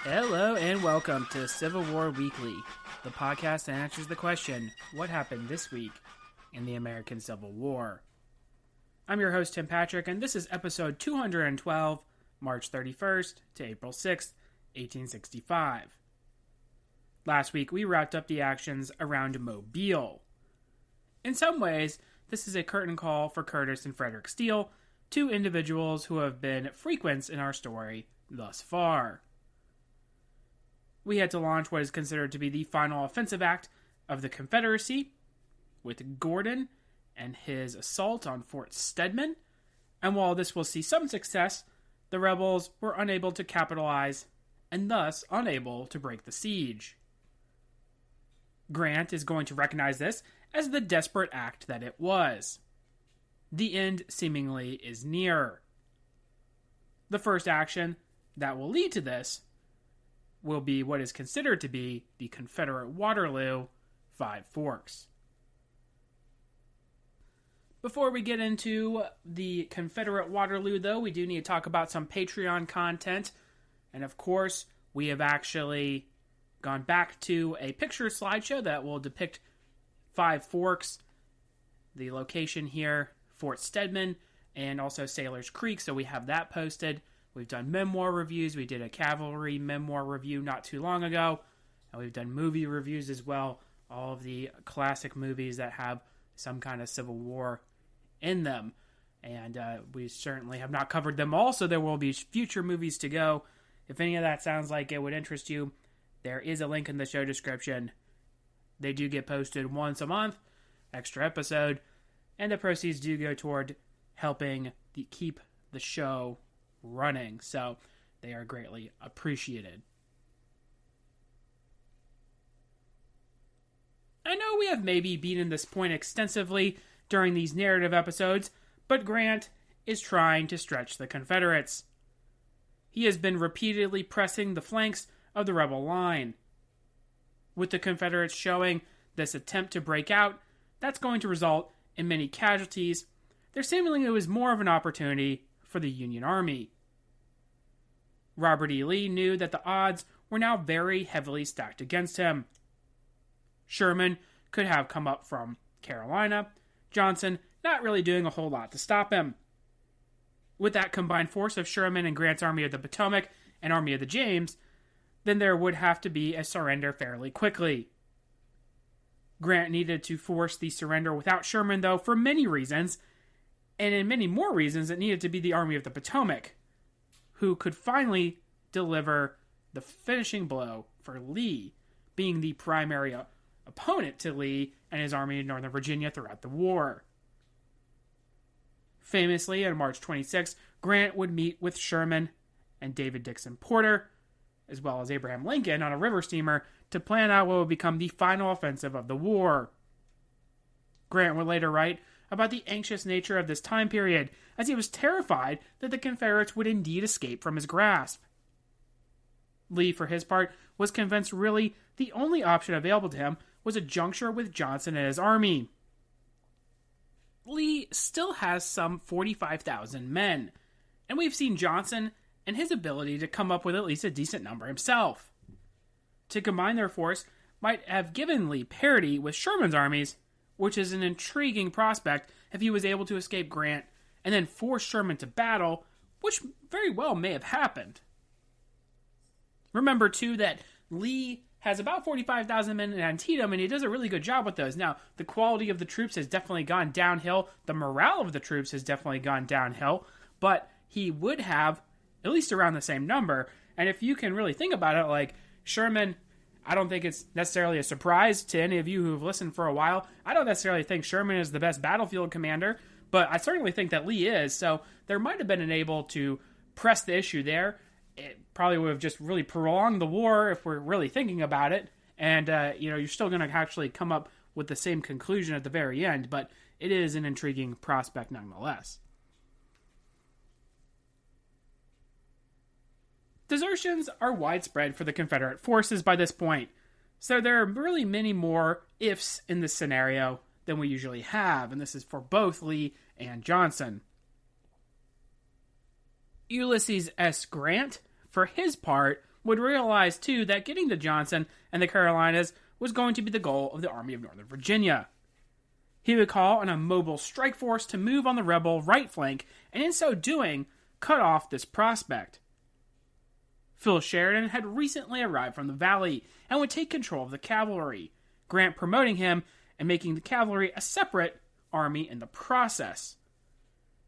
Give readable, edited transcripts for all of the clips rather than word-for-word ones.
Hello and welcome to Civil War Weekly, the podcast that answers the question, what happened this week in the American Civil War? I'm your host, Tim Patrick, and this is episode 212, March 31st to April 6th, 1865. Last week, we wrapped up the actions around Mobile. In some ways, this is a curtain call for Curtis and Frederick Steele, two individuals who have been frequents in our story thus far. We had to launch what is considered to be the final offensive act of the Confederacy, with Gordon and his assault on Fort Stedman, and while this will see some success, the rebels were unable to capitalize, and thus unable to break the siege. Grant is going to recognize this as the desperate act that it was. The end seemingly is near. The first action that will lead to this will be what is considered to be the Confederate Waterloo, Five Forks. Before we get into the Confederate Waterloo, though, we do need to talk about some Patreon content. And of course, we have actually gone back to a picture slideshow that will depict Five Forks, the location here, Fort Stedman, and also Sailor's Creek, so we have that posted. We've done memoir reviews. We did a cavalry memoir review not too long ago. And we've done movie reviews as well. All of the classic movies that have some kind of Civil War in them. And we certainly have not covered them all, so there will be future movies to go. If any of that sounds like it would interest you, there is a link in the show description. They do get posted once a month, extra episode, and the proceeds do go toward helping keep the show running, so they are greatly appreciated. I know we have maybe beaten this point extensively during these narrative episodes, but Grant is trying to stretch the Confederates. He has been repeatedly pressing the flanks of the rebel line. With the Confederates showing this attempt to break out, that's going to result in many casualties. There seemingly was more of an opportunity for the Union Army. Robert E. Lee knew that the odds were now very heavily stacked against him. Sherman could have come up from Carolina, Johnson not really doing a whole lot to stop him. With that combined force of Sherman and Grant's Army of the Potomac and Army of the James, then there would have to be a surrender fairly quickly. Grant needed to force the surrender without Sherman, though, for many reasons, and in many more reasons, it needed to be the Army of the Potomac, who could finally deliver the finishing blow for Lee, being the primary opponent to Lee and his army in Northern Virginia throughout the war. Famously, on March 26, Grant would meet with Sherman and David Dixon Porter, as well as Abraham Lincoln, on a river steamer to plan out what would become the final offensive of the war. Grant would later write about the anxious nature of this time period, as he was terrified that the Confederates would indeed escape from his grasp. Lee, for his part, was convinced really the only option available to him was a juncture with Johnson and his army. Lee still has some 45,000 men, and we've seen Johnson and his ability to come up with at least a decent number himself. To combine their force might have given Lee parity with Sherman's armies, which is an intriguing prospect if he was able to escape Grant and then force Sherman to battle, which very well may have happened. Remember, too, that Lee has about 45,000 men in Antietam, and he does a really good job with those. Now, the quality of the troops has definitely gone downhill. The morale of the troops has definitely gone downhill, but he would have at least around the same number. And if you can really think about it, like Sherman, I don't think it's necessarily a surprise to any of you who've listened for a while. I don't necessarily think Sherman is the best battlefield commander, but I certainly think that Lee is. So there might have been an able to press the issue there. It probably would have just really prolonged the war if we're really thinking about it. And, you're still going to actually come up with the same conclusion at the very end, but it is an intriguing prospect nonetheless. Desertions are widespread for the Confederate forces by this point, so there are really many more ifs in this scenario than we usually have, and this is for both Lee and Johnson. Ulysses S. Grant, for his part, would realize, too, that getting to Johnson and the Carolinas was going to be the goal of the Army of Northern Virginia. He would call on a mobile strike force to move on the rebel right flank, and in so doing, cut off this prospect. Phil Sheridan had recently arrived from the Valley and would take control of the cavalry, Grant promoting him and making the cavalry a separate army in the process.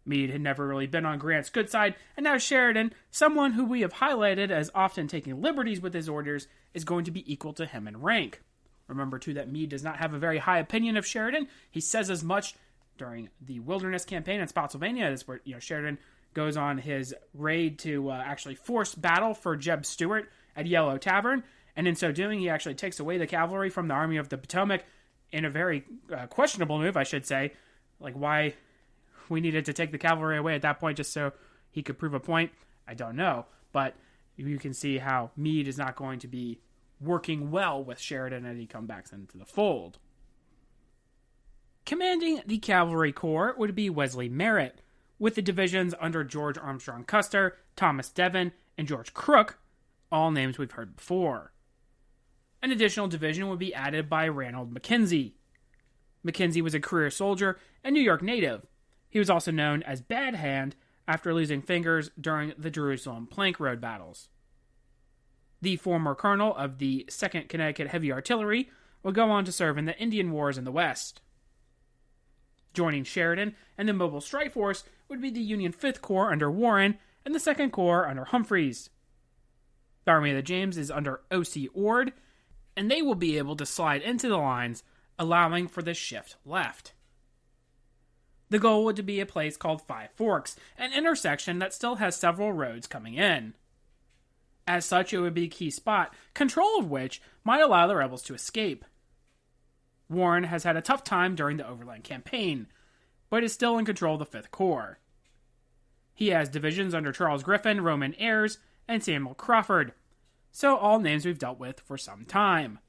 Meade had never really been on Grant's good side, and now Sheridan, someone who we have highlighted as often taking liberties with his orders, is going to be equal to him in rank. Remember, too, that Meade does not have a very high opinion of Sheridan. He says as much during the Wilderness Campaign in Spotsylvania. That's where Sheridan goes on his raid to actually force battle for Jeb Stuart at Yellow Tavern, and in so doing, he actually takes away the cavalry from the Army of the Potomac in a very questionable move, I should say. Like, why we needed to take the cavalry away at that point just so he could prove a point, I don't know. But you can see how Meade is not going to be working well with Sheridan as he comes back into the fold. Commanding the Cavalry Corps would be Wesley Merritt, with the divisions under George Armstrong Custer, Thomas Devon, and George Crook, all names we've heard before. An additional division would be added by Ranald McKenzie. McKenzie was a career soldier and New York native. He was also known as Bad Hand after losing fingers during the Jerusalem Plank Road battles. The former colonel of the 2nd Connecticut Heavy Artillery would go on to serve in the Indian Wars in the West. Joining Sheridan and the Mobile Strike Force would be the Union 5th Corps under Warren and the 2nd Corps under Humphreys. The Army of the James is under O.C. Ord, and they will be able to slide into the lines, allowing for the shift left. The goal would be a place called Five Forks, an intersection that still has several roads coming in. As such, it would be a key spot, control of which might allow the rebels to escape. Warren has had a tough time during the Overland Campaign, but is still in control of the 5th Corps. He has divisions under Charles Griffin, Roman Ayres, and Samuel Crawford, so all names we've dealt with for some time.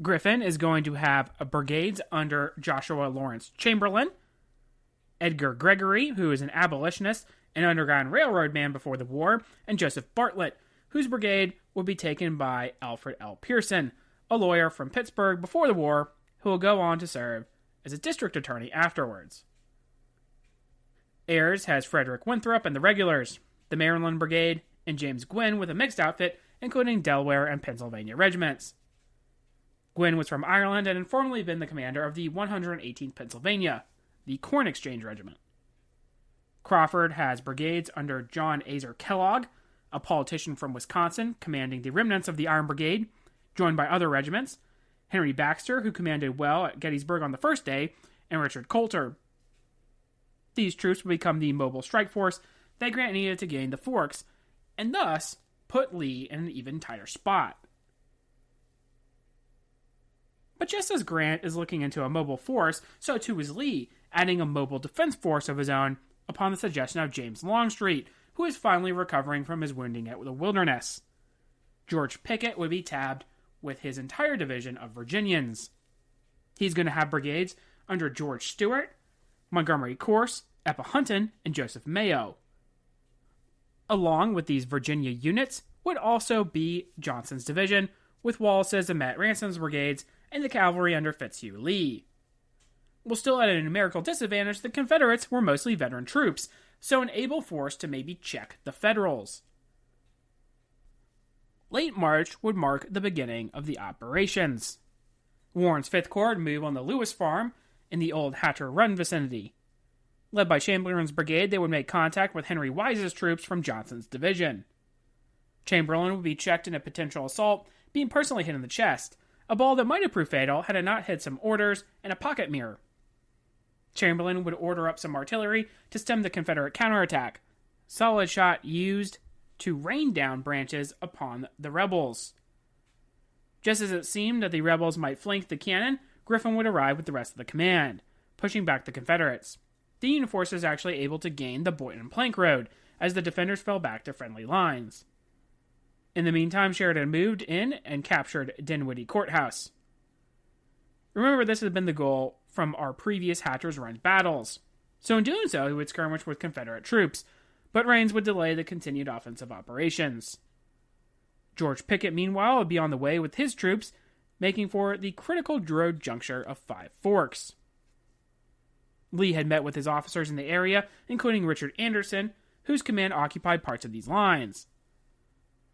Griffin is going to have brigades under Joshua Lawrence Chamberlain, Edgar Gregory, who is an abolitionist and Underground Railroad man before the war, and Joseph Bartlett, whose brigade would be taken by Alfred L. Pearson, a lawyer from Pittsburgh before the war, who will go on to serve as a district attorney afterwards. Ayres has Frederick Winthrop and the regulars, the Maryland Brigade, and James Gwynn with a mixed outfit, including Delaware and Pennsylvania regiments. Gwynn was from Ireland and had formerly been the commander of the 118th Pennsylvania, the Corn Exchange Regiment. Crawford has brigades under John Azer Kellogg, a politician from Wisconsin, commanding the remnants of the Iron Brigade, joined by other regiments, Henry Baxter, who commanded well at Gettysburg on the first day, and Richard Coulter. These troops would become the mobile strike force that Grant needed to gain the Forks, and thus put Lee in an even tighter spot. But just as Grant is looking into a mobile force, so too is Lee, adding a mobile defense force of his own upon the suggestion of James Longstreet, who is finally recovering from his wounding at the Wilderness. George Pickett would be tabbed with his entire division of Virginians. He's going to have brigades under George Stewart, Montgomery Corse, Epahunton, and Joseph Mayo. Along with these Virginia units would also be Johnson's division, with Wallace's and Matt Ransom's brigades, and the cavalry under Fitzhugh Lee. While still at a numerical disadvantage, the Confederates were mostly veteran troops, so an able force to maybe check the Federals. Late March would mark the beginning of the operations. Warren's 5th Corps would move on the Lewis Farm in the old Hatter Run vicinity. Led by Chamberlain's brigade, they would make contact with Henry Wise's troops from Johnson's division. Chamberlain would be checked in a potential assault, being personally hit in the chest, a ball that might have proved fatal had it not hit some orders and a pocket mirror. Chamberlain would order up some artillery to stem the Confederate counterattack, solid shot used to rain down branches upon the rebels. Just as it seemed that the rebels might flank the cannon, Griffin would arrive with the rest of the command, pushing back the Confederates. The Union forces actually able to gain the Boynton Plank Road, as the defenders fell back to friendly lines. In the meantime, Sheridan moved in and captured Dinwiddie Courthouse. Remember, this had been the goal from our previous Hatcher's Run battles, so in doing so, he would skirmish with Confederate troops, but Rains would delay the continued offensive operations. George Pickett, meanwhile, would be on the way with his troops, making for the critical road juncture of Five Forks. Lee had met with his officers in the area, including Richard Anderson, whose command occupied parts of these lines.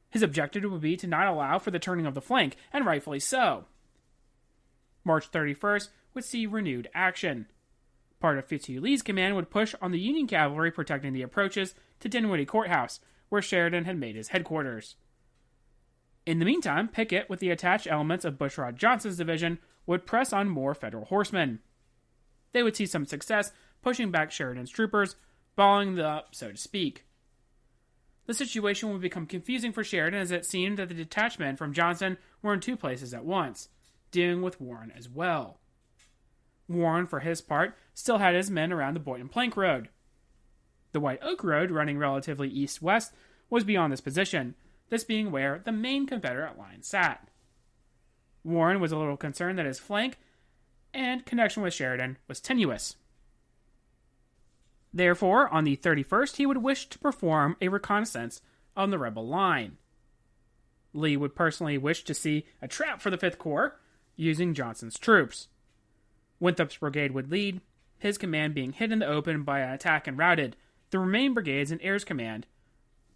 His objective would be to not allow for the turning of the flank, and rightfully so. March 31st would see renewed action. Part of Fitzhugh Lee's command would push on the Union cavalry protecting the approaches to Dinwiddie Courthouse, where Sheridan had made his headquarters. In the meantime, Pickett, with the attached elements of Bushrod Johnson's division, would press on more Federal horsemen. They would see some success pushing back Sheridan's troopers, balling them up, so to speak. The situation would become confusing for Sheridan as it seemed that the detachment from Johnson were in two places at once, dealing with Warren as well. Warren, for his part, still had his men around the Boynton Plank Road. The White Oak Road, running relatively east-west, was beyond this position, this being where the main Confederate line sat. Warren was a little concerned that his flank and connection with Sheridan was tenuous. Therefore, on the 31st, he would wish to perform a reconnaissance on the rebel line. Lee would personally wish to see a trap for the 5th Corps, using Johnson's troops. Winthrop's brigade would lead, his command being hit in the open by an attack and routed, the remaining brigades in Ayer's command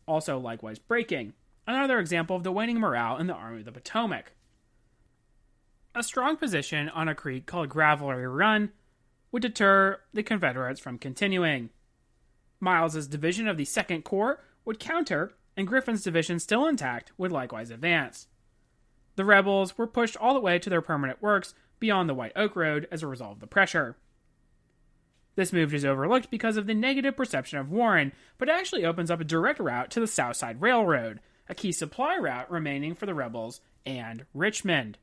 also likewise breaking, another example of the waning morale in the Army of the Potomac. A strong position on a creek called Gravelry Run would deter the Confederates from continuing. Miles's division of the 2nd Corps would counter, and Griffin's division, still intact, would likewise advance. The rebels were pushed all the way to their permanent works beyond the White Oak Road as a result of the pressure. This move is overlooked because of the negative perception of Warren, but actually opens up a direct route to the South Side Railroad, a key supply route remaining for the rebels and Richmond.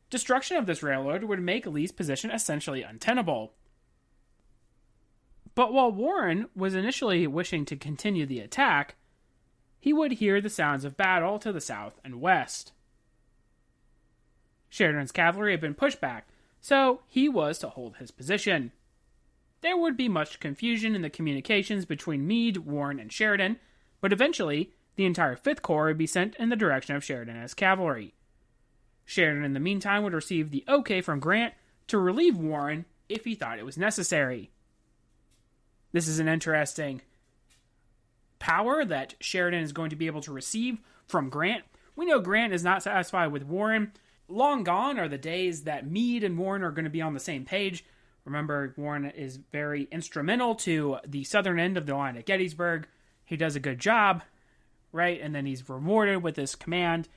Destruction of this railroad would make Lee's position essentially untenable. But while Warren was initially wishing to continue the attack, he would hear the sounds of battle to the south and west. Sheridan's cavalry had been pushed back, so he was to hold his position. There would be much confusion in the communications between Meade, Warren, and Sheridan, but eventually the entire 5th Corps would be sent in the direction of Sheridan and his cavalry. Sheridan, in the meantime, would receive the okay from Grant to relieve Warren if he thought it was necessary. This is an interesting power that Sheridan is going to be able to receive from Grant. We know Grant is not satisfied with Warren. Long gone are the days that Meade and Warren are going to be on the same page. Remember, Warren is very instrumental to the southern end of the line at Gettysburg. He does a good job, right? And then he's rewarded with this command,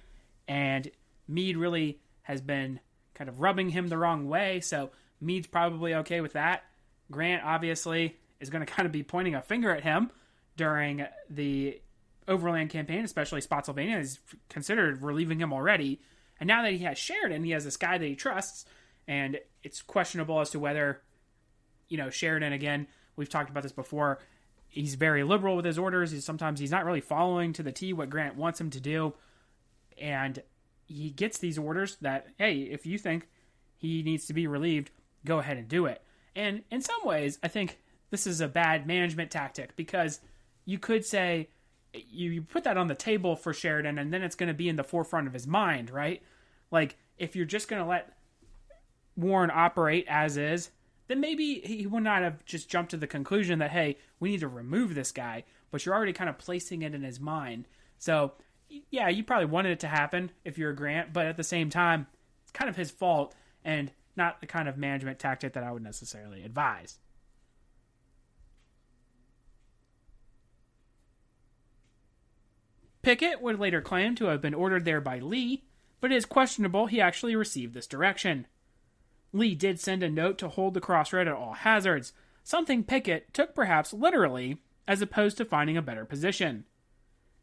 and Meade really has been kind of rubbing him the wrong way, so Meade's probably okay with that. Grant, obviously, is going to kind of be pointing a finger at him during the overland campaign, especially Spotsylvania. He's considered relieving him already. And now that he has Sheridan, he has this guy that he trusts, and it's questionable as to whether, Sheridan, again, we've talked about this before, he's very liberal with his orders. Sometimes he's not really following to the T what Grant wants him to do, and he gets these orders that, hey, if you think he needs to be relieved, go ahead and do it. And in some ways, I think this is a bad management tactic, because you could say, you put that on the table for Sheridan, and then it's going to be in the forefront of his mind, right? Like, if you're just going to let Warren operate as is, then maybe he would not have just jumped to the conclusion that, hey, we need to remove this guy, but you're already kind of placing it in his mind. So, yeah, you probably wanted it to happen if you're a Grant, but at the same time, it's kind of his fault and not the kind of management tactic that I would necessarily advise. Pickett would later claim to have been ordered there by Lee, but it is questionable he actually received this direction. Lee did send a note to hold the crossroad at all hazards, something Pickett took perhaps literally, as opposed to finding a better position.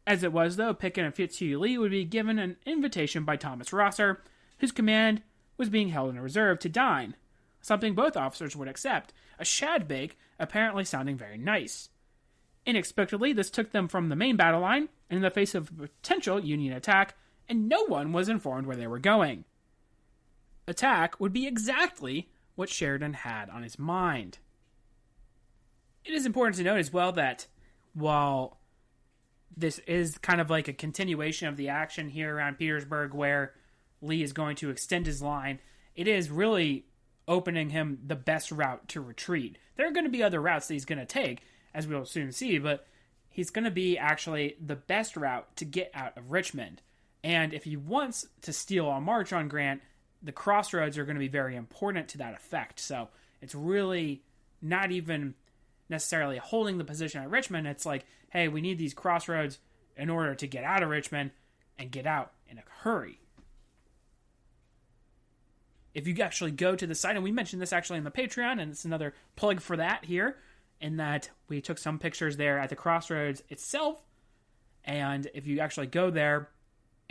As it was, though, Pickett and Fitzhugh Lee would be given an invitation by Thomas Rosser, whose command was being held in reserve, to dine, something both officers would accept, a shad bake apparently sounding very nice. Inexplicably, this took them from the main battle line, and in the face of a potential Union attack, and no one was informed where they were going. Attack would be exactly what Sheridan had on his mind. It is important to note as well that while this is kind of like a continuation of the action here around Petersburg where Lee is going to extend his line. It is really opening him the best route to retreat. There are going to be other routes that he's going to take, as we'll soon see, but he's going to be actually the best route to get out of Richmond. And if he wants to steal a march on Grant, the crossroads are going to be very important to that effect. So it's really not even necessarily holding the position at Richmond. It's like, hey, we need these crossroads in order to get out of Richmond and get out in a hurry. If you actually go to the site, and we mentioned this actually in the Patreon, and it's another plug for that here, in that we took some pictures there at the crossroads itself. And if you actually go there,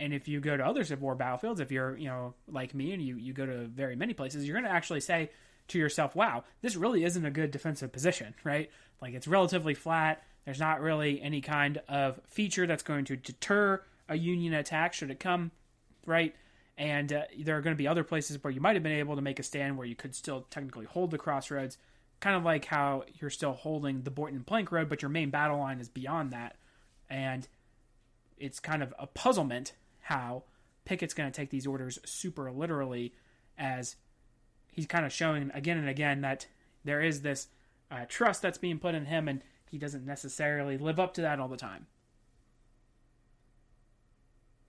and if you go to other Civil War battlefields, if you're, like me, and you go to very many places, you're going to actually say to yourself, wow, this really isn't a good defensive position, right? Like, it's relatively flat. There's not really any kind of feature that's going to deter a Union attack should it come, right? And there are going to be other places where you might have been able to make a stand where you could still technically hold the crossroads, kind of like how you're still holding the Boynton Plank Road, but your main battle line is beyond that. And it's kind of a puzzlement how Pickett's going to take these orders super literally, as he's kind of showing again and again that there is this trust that's being put in him, and he doesn't necessarily live up to that all the time.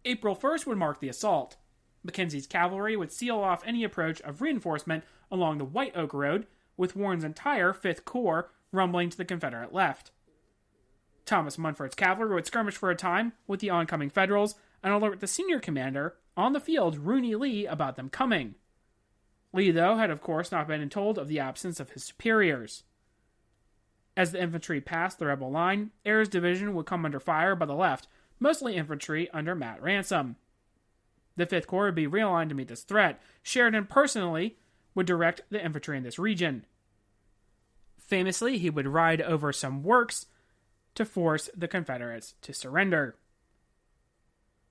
April 1st would mark the assault. Mackenzie's cavalry would seal off any approach of reinforcement along the White Oak Road, with Warren's entire 5th Corps rumbling to the Confederate left. Thomas Munford's cavalry would skirmish for a time with the oncoming Federals and alert the senior commander on the field, Rooney Lee, about them coming. Lee, though, had of course not been told of the absence of his superiors. As the infantry passed the rebel line, Ayer's division would come under fire by the left, mostly infantry under Matt Ransom. The 5th Corps would be realigned to meet this threat. Sheridan personally would direct the infantry in this region. Famously, he would ride over some works to force the Confederates to surrender.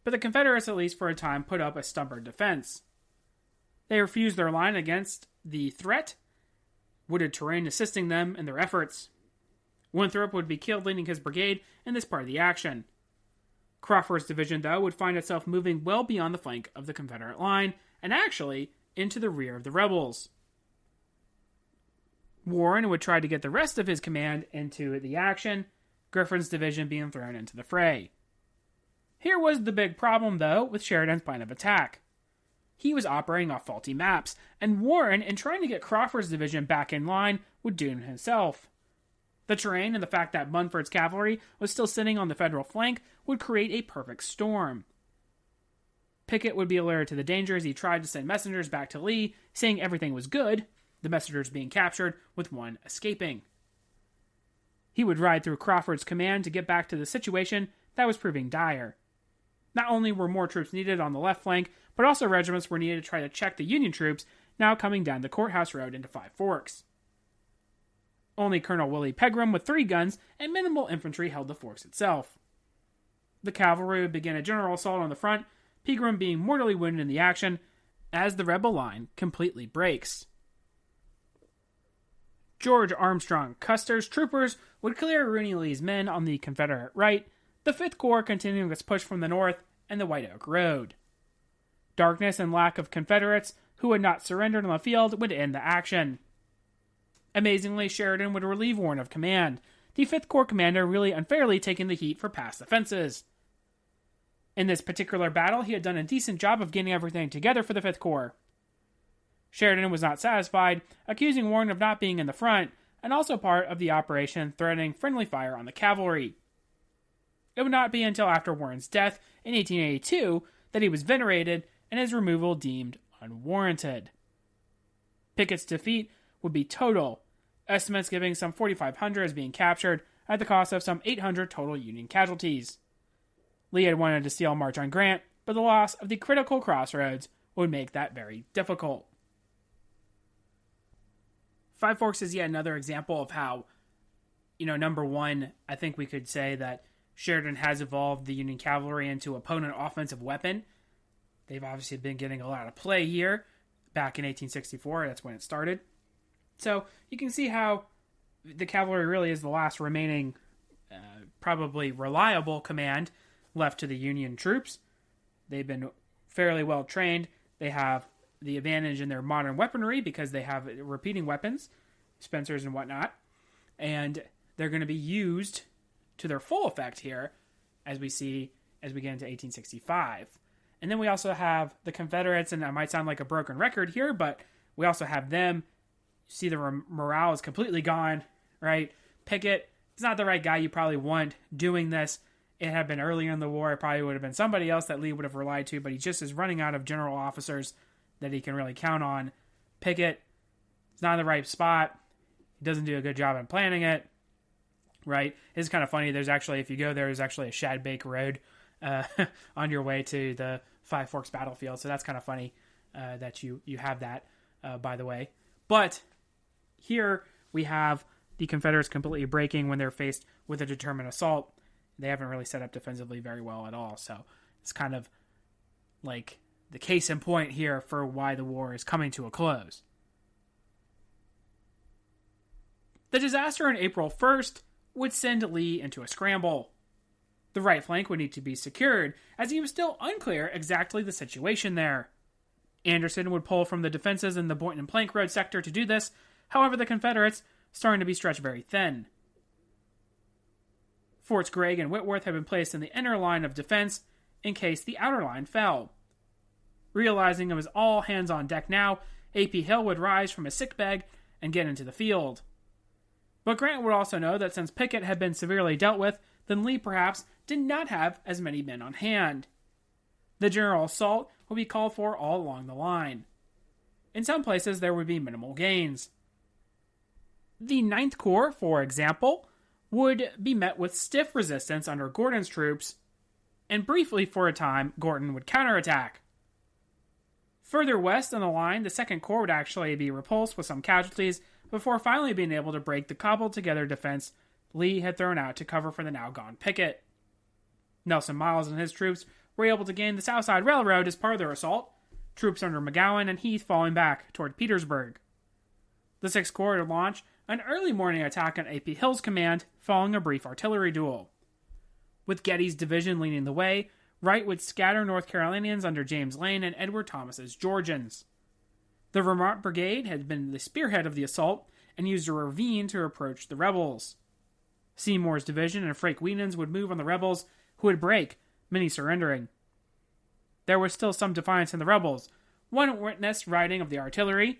But the Confederates, at least for a time, put up a stubborn defense. They refused their line against the threat, wooded terrain assisting them in their efforts. Winthrop would be killed leading his brigade in this part of the action. Crawford's division, though, would find itself moving well beyond the flank of the Confederate line, and actually into the rear of the rebels. Warren would try to get the rest of his command into the action, Griffin's division being thrown into the fray. Here was the big problem, though, with Sheridan's plan of attack. He was operating off faulty maps, and Warren, in trying to get Crawford's division back in line, would doom himself. The terrain and the fact that Munford's cavalry was still sitting on the Federal flank would create a perfect storm. Pickett would be alerted to the danger as he tried to send messengers back to Lee, saying everything was good, the messengers being captured, with one escaping. He would ride through Crawford's command to get back to the situation that was proving dire. Not only were more troops needed on the left flank, but also regiments were needed to try to check the Union troops now coming down the Courthouse Road into Five Forks. Only Colonel Willie Pegram with 3 guns and minimal infantry held the forks itself. The cavalry would begin a general assault on the front, Pegram being mortally wounded in the action, as the rebel line completely breaks. George Armstrong Custer's troopers would clear Rooney Lee's men on the Confederate right, the 5th Corps continuing its push from the north and the White Oak Road. Darkness and lack of Confederates who had not surrendered on the field would end the action. Amazingly, Sheridan would relieve Warren of command, the 5th Corps commander really unfairly taking the heat for past offenses. In this particular battle, he had done a decent job of getting everything together for the 5th Corps. Sheridan was not satisfied, accusing Warren of not being in the front, and also part of the operation threatening friendly fire on the cavalry. It would not be until after Warren's death in 1882 that he was venerated and his removal deemed unwarranted. Pickett's defeat would be total, estimates giving some 4,500 as being captured at the cost of some 800 total Union casualties. Lee had wanted to steal a march on Grant, but the loss of the critical crossroads would make that very difficult. Five Forks is yet another example of how, number one, I think we could say that Sheridan has evolved the Union cavalry into opponent offensive weapon. They've obviously been getting a lot of play here. Back in 1864, that's when it started. So you can see how the cavalry really is the last remaining probably reliable command left to the Union troops. They've been fairly well trained. They have the advantage in their modern weaponry because they have repeating weapons, Spencers and whatnot, and they're going to be used to their full effect here as we get into 1865. And then we also have the Confederates, and I might sound like a broken record here, but we also have them. See, the morale is completely gone, right? Pickett is not the right guy you probably want doing this. It had been earlier in the war. It probably would have been somebody else that Lee would have relied to, but he just is running out of general officers that he can really count on. Pickett is not in the right spot. He doesn't do a good job in planning it, right? It's kind of funny. There's actually, if you go there, there's actually a Shad Bake Road on your way to the Five Forks battlefield. So that's kind of funny that you have that, by the way. But here we have the Confederates completely breaking when they're faced with a determined assault. They haven't really set up defensively very well at all. So it's kind of like the case in point here for why the war is coming to a close. The disaster on April 1st would send Lee into a scramble. The right flank would need to be secured, as he was still unclear exactly the situation there. Anderson would pull from the defenses in the Boynton Plank Road sector to do this. However, the Confederates starting to be stretched very thin. Forts Gregg and Whitworth had been placed in the inner line of defense in case the outer line fell. Realizing it was all hands on deck now, A.P. Hill would rise from his sickbed and get into the field. But Grant would also know that since Pickett had been severely dealt with, then Lee perhaps did not have as many men on hand. The general assault would be called for all along the line. In some places, there would be minimal gains. The Ninth Corps, for example, would be met with stiff resistance under Gordon's troops, and briefly for a time, Gordon would counterattack. Further west on the line, the Second Corps would actually be repulsed with some casualties before finally being able to break the cobbled-together defense Lee had thrown out to cover for the now-gone Pickett. Nelson Miles and his troops were able to gain the Southside Railroad as part of their assault, troops under McGowan and Heath falling back toward Petersburg. The Sixth Corps would launch an early morning attack on A.P. Hill's command, following a brief artillery duel. With Getty's division leading the way, Wright would scatter North Carolinians under James Lane and Edward Thomas's Georgians. The Vermont Brigade had been the spearhead of the assault and used a ravine to approach the rebels. Seymour's division and Frank Whedon's would move on the rebels, who would break, many surrendering. There was still some defiance in the rebels. One witnessed riding of the artillery.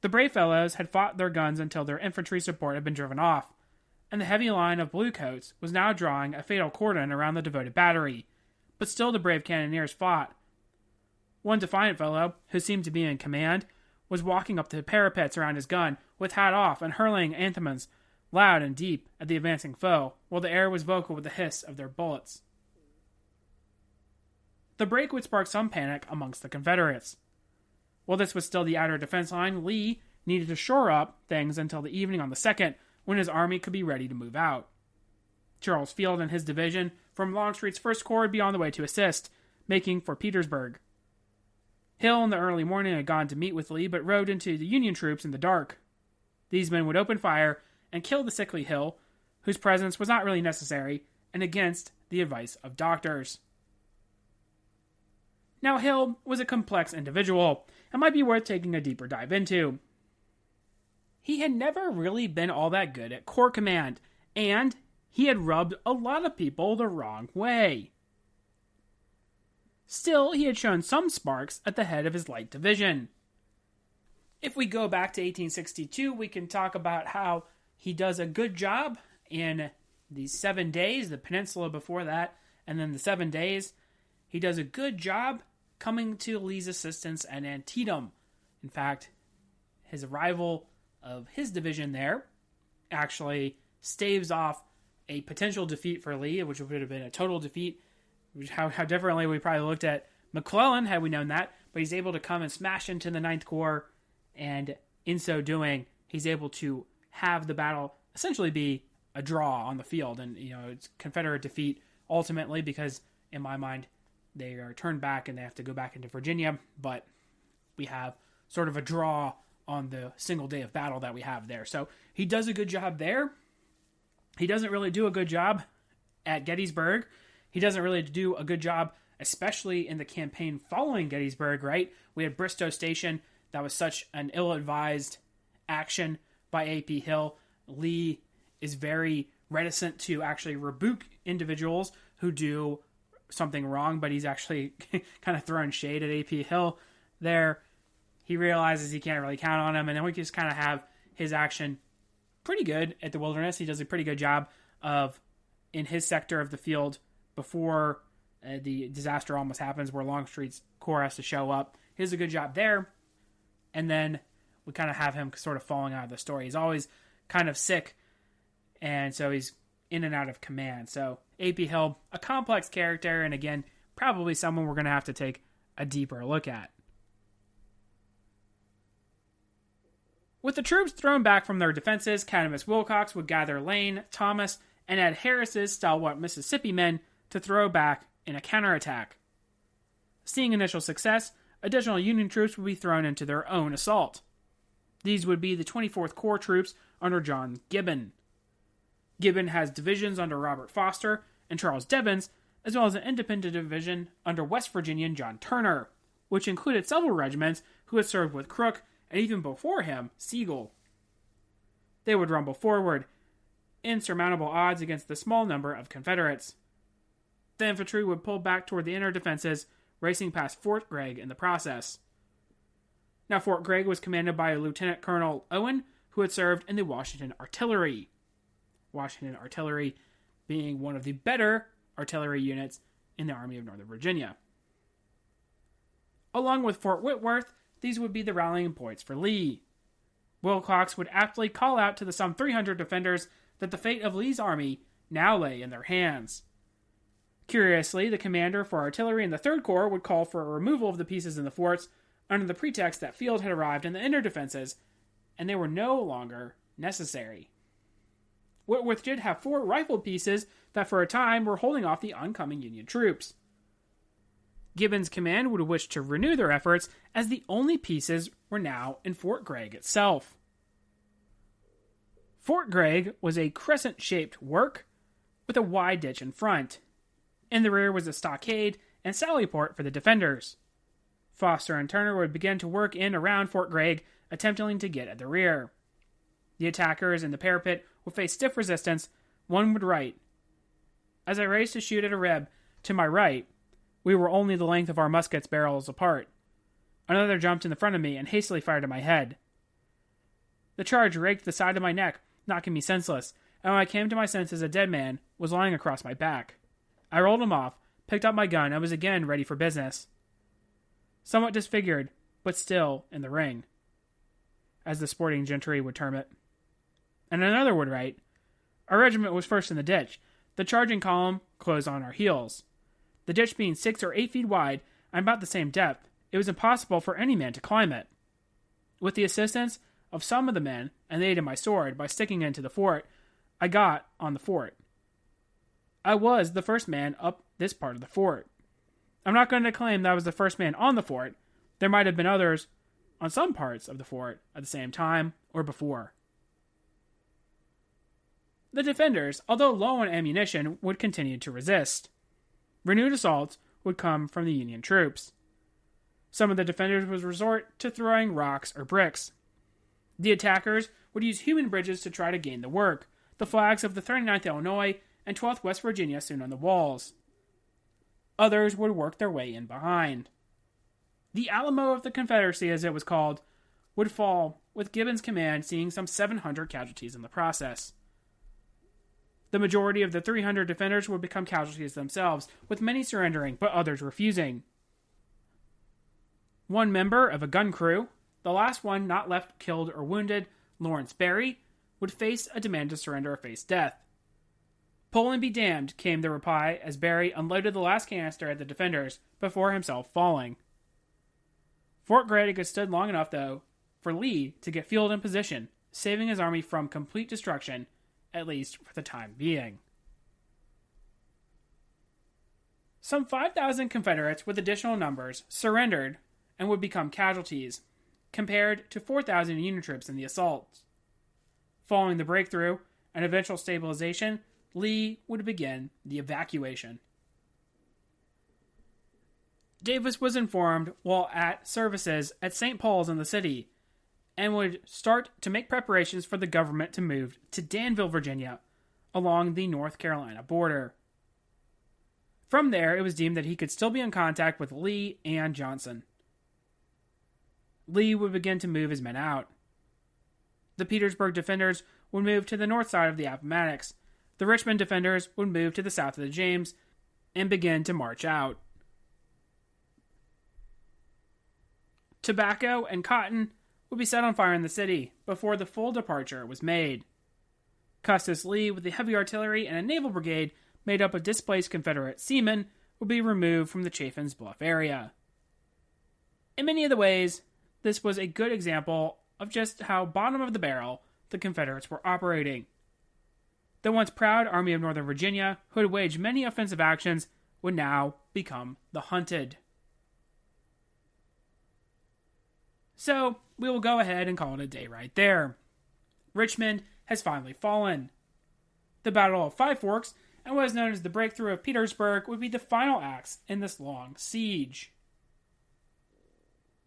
The brave fellows had fought their guns until their infantry support had been driven off, and the heavy line of bluecoats was now drawing a fatal cordon around the devoted battery. But still the brave cannoneers fought. One defiant fellow, who seemed to be in command, was walking up the parapets around his gun, with hat off and hurling anthems, loud and deep, at the advancing foe, while the air was vocal with the hiss of their bullets. The break would spark some panic amongst the Confederates. While this was still the outer defense line, Lee needed to shore up things until the evening on the 2nd, when his army could be ready to move out. Charles Field and his division from Longstreet's First Corps would be on the way to assist, making for Petersburg. Hill in the early morning had gone to meet with Lee, but rode into the Union troops in the dark. These men would open fire and kill the sickly Hill, whose presence was not really necessary, and against the advice of doctors. Now Hill was a complex individual, and might be worth taking a deeper dive into. He had never really been all that good at corps command, and he had rubbed a lot of people the wrong way. Still, he had shown some sparks at the head of his light division. If we go back to 1862, we can talk about how he does a good job in the 7 days, the peninsula before that, and then the 7 days. He does a good job coming to Lee's assistance at Antietam. In fact, his arrival of his division there actually staves off a potential defeat for Lee, which would have been a total defeat. How differently we probably looked at McClellan had we known that, but he's able to come and smash into the Ninth Corps, and in so doing, he's able to have the battle essentially be a draw on the field, and it's Confederate defeat ultimately, because in my mind they are turned back and they have to go back into Virginia, but we have sort of a draw on the single day of battle that we have there. So he does a good job there. He doesn't really do a good job at Gettysburg. He doesn't really do a good job, especially in the campaign following Gettysburg, right? We had Bristow Station. That was such an ill-advised action by A.P. Hill. Lee is very reticent to actually rebuke individuals who do something wrong, but he's actually kind of throwing shade at A.P. Hill there. He realizes he can't really count on him, and then we just kind of have his action pretty good at the Wilderness. He does a pretty good job of, in his sector of the field, before the disaster almost happens, where Longstreet's corps has to show up. He does a good job there, and then we kind of have him sort of falling out of the story. He's always kind of sick, and so he's in and out of command. So A.P. Hill, a complex character, and again, probably someone we're going to have to take a deeper look at. With the troops thrown back from their defenses, Canamus Wilcox would gather Lane, Thomas, and Ed Harris's stalwart Mississippi men to throw back in a counterattack. Seeing initial success, additional Union troops would be thrown into their own assault. These would be the 24th Corps troops under John Gibbon. Gibbon has divisions under Robert Foster and Charles Devens, as well as an independent division under West Virginian John Turner, which included several regiments who had served with Crook, and even before him, Sigel. They would rumble forward, insurmountable odds against the small number of Confederates. The infantry would pull back toward the inner defenses, racing past Fort Gregg in the process. Now, Fort Gregg was commanded by Lieutenant Colonel Owen, who had served in the Washington Artillery. Washington Artillery being one of the better artillery units in the Army of Northern Virginia. Along with Fort Whitworth, these would be the rallying points for Lee. Wilcox would aptly call out to the some 300 defenders that the fate of Lee's army now lay in their hands. Curiously, the commander for artillery in the 3rd Corps would call for a removal of the pieces in the forts under the pretext that Field had arrived in the inner defenses, and they were no longer necessary. Whitworth did have 4 rifled pieces that for a time were holding off the oncoming Union troops. Gibbon's command would wish to renew their efforts, as the only pieces were now in Fort Gregg itself. Fort Gregg was a crescent-shaped work with a wide ditch in front. In the rear was a stockade and sally port for the defenders. Foster and Turner would begin to work in around Fort Gregg, attempting to get at the rear. The attackers in the parapet would face stiff resistance. One would write, "As I raised to shoot at a reb to my right, we were only the length of our muskets' barrels apart. Another jumped in the front of me and hastily fired at my head. The charge raked the side of my neck, knocking me senseless, and when I came to my senses a dead man was lying across my back. I rolled him off, picked up my gun, and was again ready for business. Somewhat disfigured, but still in the ring," as the sporting gentry would term it. And another would write, "Our regiment was first in the ditch. The charging column closed on our heels. The ditch being 6 or 8 feet wide and about the same depth, it was impossible for any man to climb it. With the assistance of some of the men, and the aid of my sword, by sticking into the fort, I got on the fort. I was the first man up this part of the fort. I'm not going to claim that I was the first man on the fort. There might have been others on some parts of the fort at the same time or before." The defenders, although low on ammunition, would continue to resist. Renewed assaults would come from the Union troops. Some of the defenders would resort to throwing rocks or bricks. The attackers would use human bridges to try to gain the work, the flags of the 39th Illinois and 12th West Virginia soon on the walls. Others would work their way in behind. The Alamo of the Confederacy, as it was called, would fall, with Gibbon's command seeing some 700 casualties in the process. The majority of the 300 defenders would become casualties themselves, with many surrendering, but others refusing. One member of a gun crew, the last one not left killed or wounded, Lawrence Berry, would face a demand to surrender or face death. "Pull and be damned," came the reply as Berry unloaded the last canister at the defenders before himself falling. Fort Gregg had stood long enough, though, for Lee to get Field in position, saving his army from complete destruction, at least for the time being. Some 5,000 Confederates with additional numbers surrendered and would become casualties, compared to 4,000 Union troops in the assault. Following the breakthrough and eventual stabilization, Lee would begin the evacuation. Davis was informed while at services at St. Paul's in the city, and would start to make preparations for the government to move to Danville, Virginia, along the North Carolina border. From there, it was deemed that he could still be in contact with Lee and Johnson. Lee would begin to move his men out. The Petersburg defenders would move to the north side of the Appomattox. The Richmond defenders would move to the south of the James and begin to march out. Tobacco and cotton would be set on fire in the city before the full departure was made. Custis Lee, with the heavy artillery and a naval brigade made up of displaced Confederate seamen, would be removed from the Chaffin's Bluff area. In many of the ways, this was a good example of just how bottom of the barrel the Confederates were operating. The once proud Army of Northern Virginia, who had waged many offensive actions, would now become the hunted. So, we will go ahead and call it a day right there. Richmond has finally fallen. The Battle of Five Forks, and what is known as the Breakthrough of Petersburg, would be the final acts in this long siege.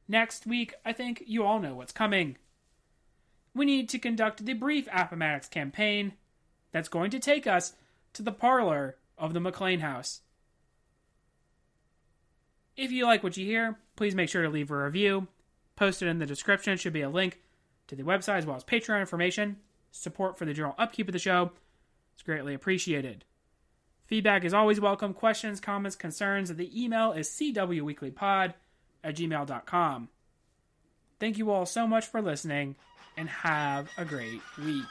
Next week, I think you all know what's coming. We need to conduct the brief Appomattox campaign that's going to take us to the parlor of the McLean House. If you like what you hear, please make sure to leave a review. Posted in the description should be a link to the website as well as Patreon information. Support for the general upkeep of the show is greatly appreciated. Feedback is always welcome. Questions, comments, concerns. The email is cwweeklypod@gmail.com. Thank you all so much for listening, and have a great week.